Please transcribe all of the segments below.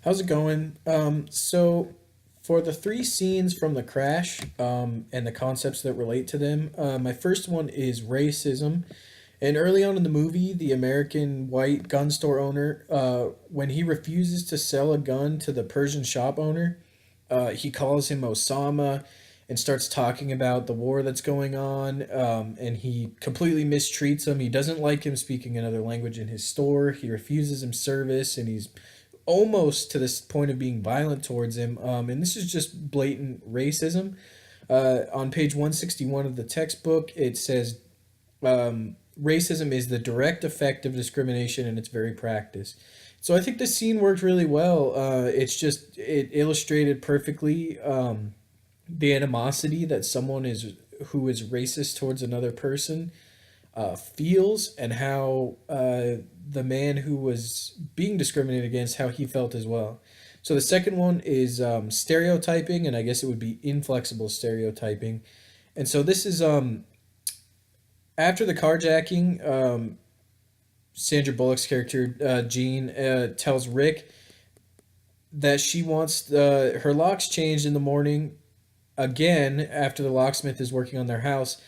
How's it going? So for the three scenes from The Crash, and the concepts that relate to them, my first one is racism. And early on in the movie, the American white gun store owner, when he refuses to sell a gun to the Persian shop owner, he calls him Osama and starts talking about the war that's going on. And he completely mistreats him. He doesn't like him speaking another language in his store. He refuses him service, and he's almost to this point of being violent towards him. And this is just blatant racism. On page 161 of the textbook, it says racism is the direct effect of discrimination and its very practice. So I think the scene worked really well. It illustrated perfectly the animosity that someone is who is racist towards another person feels, and how the man who was being discriminated against, how he felt as well. So the second one is stereotyping, and I guess it would be inflexible stereotyping. And so this is after the carjacking. Sandra Bullock's character, Jean, tells Rick that she wants her locks changed in the morning again after the locksmith is working on their house,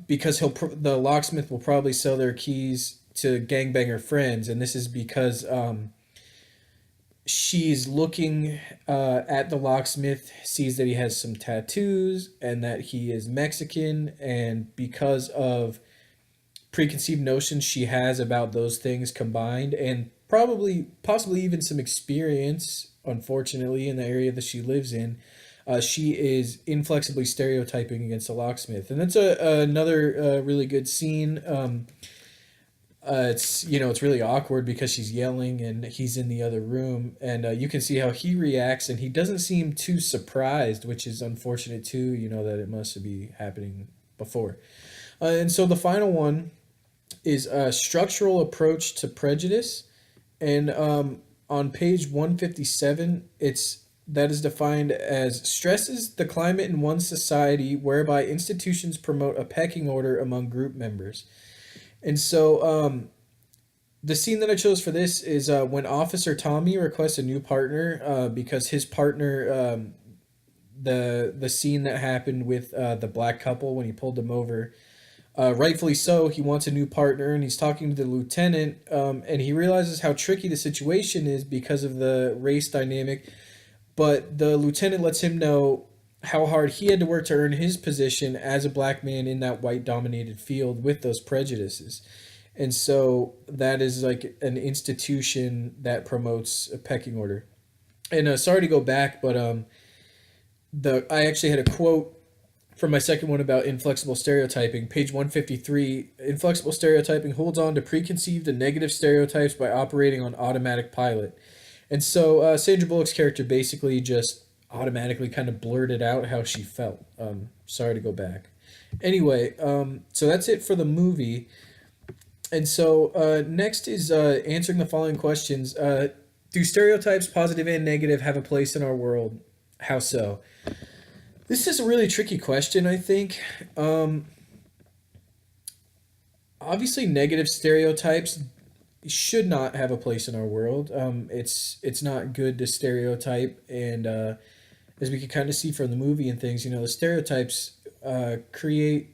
because the locksmith will probably sell their keys to gangbanger friends, and this is because she's looking at the locksmith, sees that he has some tattoos and that he is Mexican, and because of preconceived notions she has about those things combined, and probably possibly even some experience, unfortunately, in the area that she lives in, she is inflexibly stereotyping against a locksmith. And that's another really good scene. It's really awkward because she's yelling and he's in the other room, and you can see how he reacts, and he doesn't seem too surprised, which is unfortunate too. That it must be happening before. And so the final one is a structural approach to prejudice, and on page 157, that is defined as stresses the climate in one society whereby institutions promote a pecking order among group members. And so the scene that I chose for this is when Officer Tommy requests a new partner, because his partner, the scene that happened with the black couple when he pulled them over, rightfully so, he wants a new partner, and he's talking to the lieutenant, and he realizes how tricky the situation is because of the race dynamic. But the lieutenant lets him know how hard he had to work to earn his position as a black man in that white dominated field with those prejudices. And so that is like an institution that promotes a pecking order. And sorry to go back, but the I actually had a quote from my second one about inflexible stereotyping, page 153. Inflexible stereotyping holds on to preconceived and negative stereotypes by operating on automatic pilot. And so Sandra Bullock's character basically just automatically kind of blurted out how she felt. Sorry to go back. Anyway, so that's it for the movie. And so next is answering the following questions. Do stereotypes, positive and negative, have a place in our world? How so? This is a really tricky question, I think. Obviously, negative stereotypes should not have a place in our world. It's not good to stereotype, and as we can kind of see from the movie and things, the stereotypes create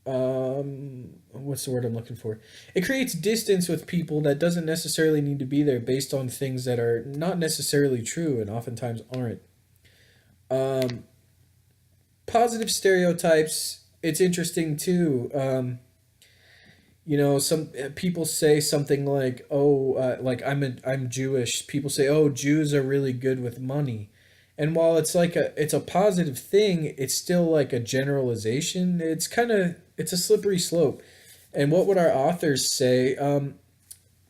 what's the word I'm looking for? It creates distance with people that doesn't necessarily need to be there based on things that are not necessarily true and oftentimes aren't. Um, Positive stereotypes, it's interesting too. Some people say something like, "Oh, like I'm Jewish." People say, "Oh, Jews are really good with money," and while it's a positive thing, it's still like a generalization. It's a slippery slope. And what would our authors say?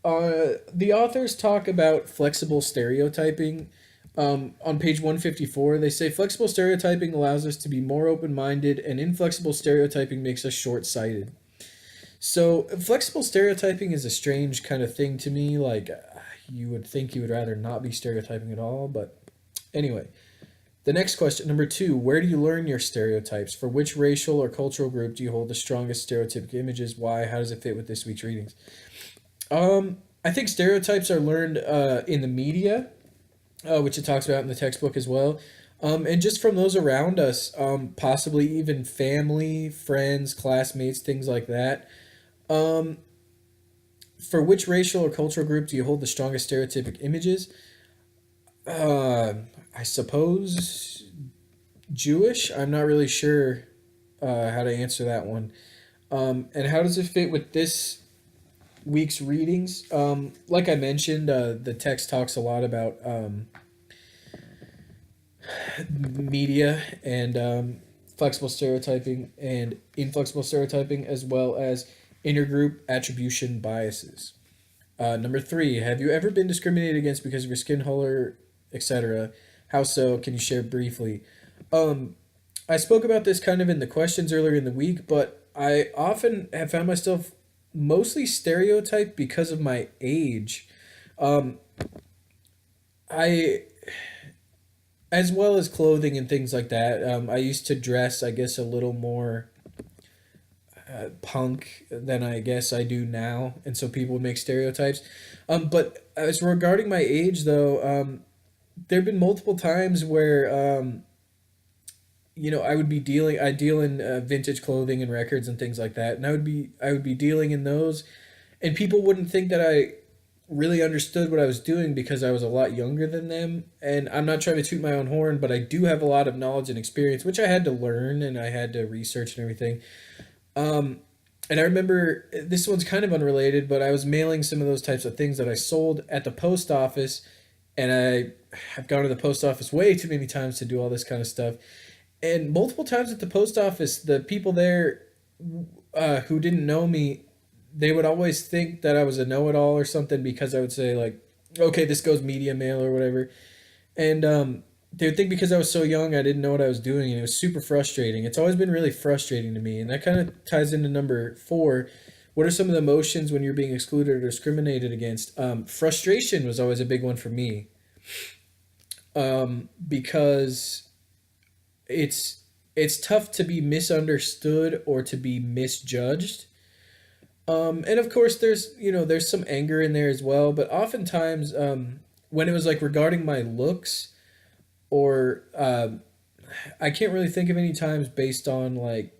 The authors talk about flexible stereotyping. On page 154, they say flexible stereotyping allows us to be more open minded, and inflexible stereotyping makes us short sighted. So flexible stereotyping is a strange kind of thing to me. Like, you would think you would rather not be stereotyping at all, but anyway. The next question, number two, where do you learn your stereotypes? For which racial or cultural group do you hold the strongest stereotypic images? Why? How does it fit with this week's readings? I think stereotypes are learned in the media. which it talks about in the textbook as well. And just from those around us, possibly even family, friends, classmates, things like that. Um, for which racial or cultural group do you hold the strongest stereotypic images? Uh, I suppose Jewish. I'm not really sure how to answer that one. And how does it fit with this week's readings? Like I mentioned, the text talks a lot about media and flexible stereotyping and inflexible stereotyping, as well as intergroup attribution biases. Number three, have you ever been discriminated against because of your skin color, etc.? How so? Can you share briefly? Um, I spoke about this kind of in the questions earlier in the week, but I often have found myself mostly stereotyped because of my age. Um, I, as well as clothing and things like that, I used to dress, I guess, a little more punk than I guess I do now, and so people would make stereotypes. But as regarding my age, though, there have been multiple times where I would be dealing. I deal in vintage clothing and records and things like that, and I would be dealing in those, and people wouldn't think that I really understood what I was doing because I was a lot younger than them. And I'm not trying to toot my own horn, but I do have a lot of knowledge and experience, which I had to learn and I had to research and everything. Um, and I remember this one's kind of unrelated, but I was mailing some of those types of things that I sold at the post office, and I have gone to the post office way too many times to do all this kind of stuff. And multiple times at the post office, the people there who didn't know me, they would always think that I was a know-it-all or something because I would say like, "Okay, this goes media mail or whatever," and they would think because I was so young, I didn't know what I was doing, and it was super frustrating. It's always been really frustrating to me, and that kind of ties into number four. What are some of the emotions when you're being excluded or discriminated against? Frustration was always a big one for me, because it's it's tough to be misunderstood or to be misjudged. And of course, there's some anger in there as well. But oftentimes, when it was like regarding my looks, or I can't really think of any times based on like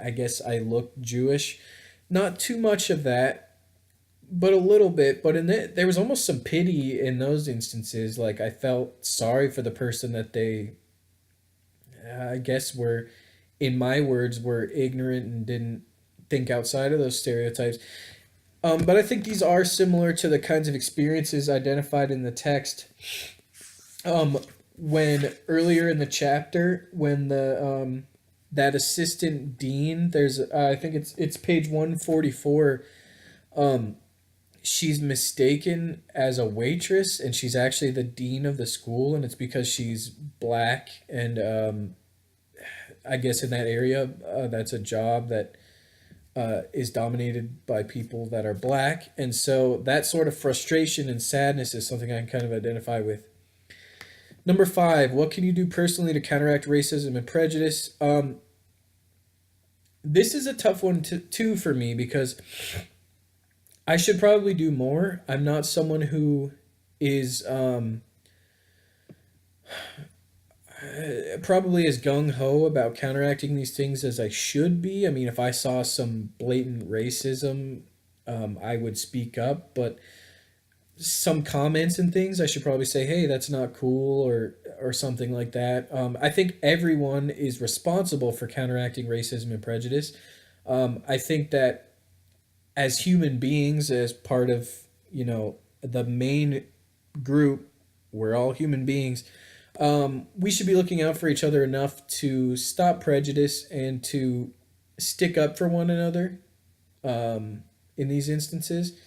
I guess I look Jewish. Not too much of that, but a little bit. But there was almost some pity in those instances. Like I felt sorry for the person that they, I guess, were, in my words, were ignorant and didn't think outside of those stereotypes. But I think these are similar to the kinds of experiences identified in the text. Um, when earlier in the chapter, when the that assistant dean, there's I think it's page 144. Um, she's mistaken as a waitress, and she's actually the dean of the school, and it's because she's black, and I guess in that area, that's a job that is dominated by people that are black. And so that sort of frustration and sadness is something I can kind of identify with. Number five, what can you do personally to counteract racism and prejudice? This is a tough one too for me because I should probably do more. I'm not someone who is probably as gung ho about counteracting these things as I should be. I mean, if I saw some blatant racism, I would speak up, but some comments and things, I should probably say, "Hey, that's not cool," or something like that. I think everyone is responsible for counteracting racism and prejudice. I think that as human beings, as part of the main group, we're all human beings. We should be looking out for each other enough to stop prejudice and to stick up for one another in these instances.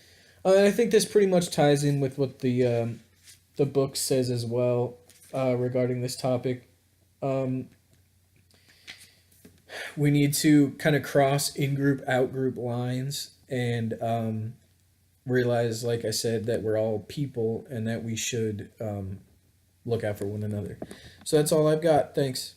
And I think this pretty much ties in with what the book says as well regarding this topic. Um, we need to kind of cross in group, out group lines and realize, like I said, that we're all people and that we should look out for one another. So that's all I've got. Thanks.